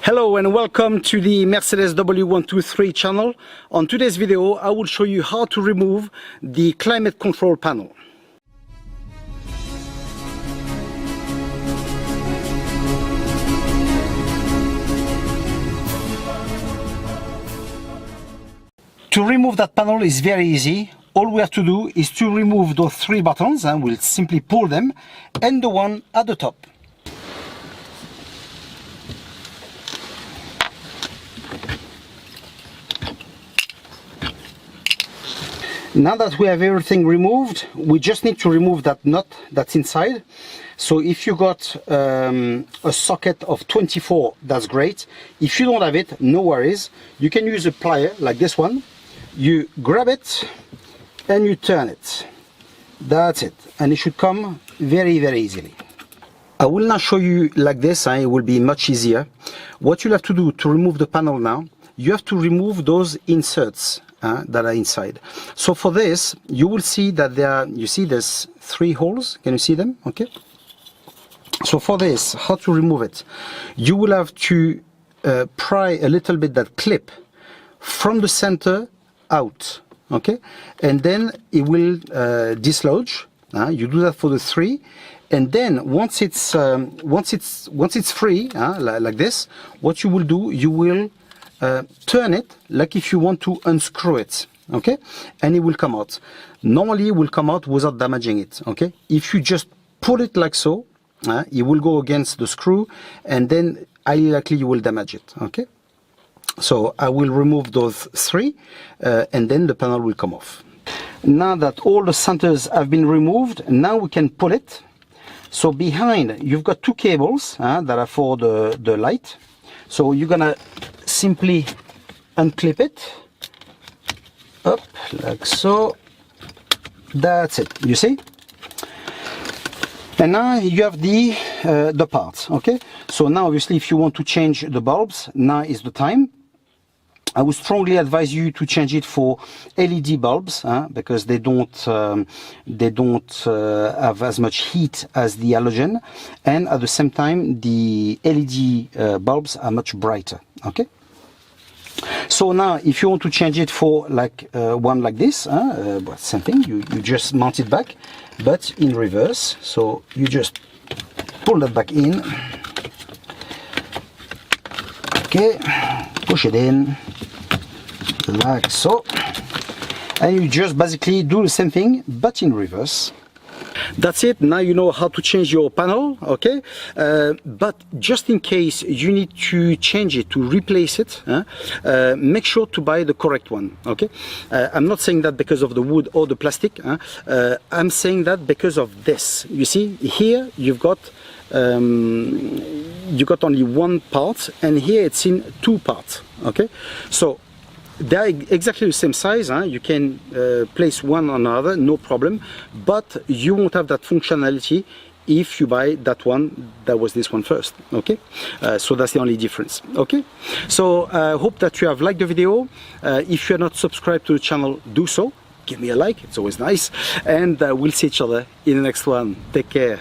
Hello and welcome to the Mercedes W123 channel. On today's video I will show you how to remove the climate control panel. To remove that panel is very easy. All we have to do is to remove those three buttons, and we'll simply pull them, and the one at the top. Now that we have everything removed, we just need to remove that nut that's inside. So if you got a socket of 24, that's great. If you don't have it, no worries. You can use a plier like this one. You grab it and you turn it. That's it. And it should come very, very easily. I will now show you like this, it will be much easier. What you'll have to do to remove the panel now, you have to remove those inserts that are inside. So for this, you will see that there's three holes. Can you see them? Okay. So for this, how to remove it? You will have to pry a little bit that clip from the center out. Okay, and then it will dislodge. You do that for the three, and then once it's free, like this, what you will do, you will turn it like if you want to unscrew it, okay, and it will come out. Normally it will come out without damaging it, okay. If you just pull it like so, it will go against the screw, and then highly likely you will damage it, okay. So I will remove those three, and then the panel will come off. Now that all the centers have been removed, now we can pull it. So behind you've got two cables that are for the light. So you're gonna simply unclip it up like so. That's it, you see. And now you have the parts, okay. So now obviously if you want to change the bulbs, now is the time. I would strongly advise you to change it for LED bulbs, because they don't have as much heat as the halogen, and at the same time the LED bulbs are much brighter, okay. So now if you want to change it for like one like this, same thing, you just mount it back but in reverse. So you just pull that back in, okay, push it in like so, and you just basically do the same thing but in reverse. That's it. Now you know how to change your panel, okay. But just in case you need to change it, to replace it, make sure to buy the correct one, okay. I'm not saying that because of the wood or the plastic, I'm saying that because of this. You see here you've got only one part, and here it's in two parts, okay. So they're exactly the same size, you can place one on another, no problem, but you won't have that functionality if you buy that one that was this one first, okay. So that's the only difference, okay. So I hope that you have liked the video. If you're not subscribed to the channel, do so. Give me a like, it's always nice, and we'll see each other in the next one. Take care.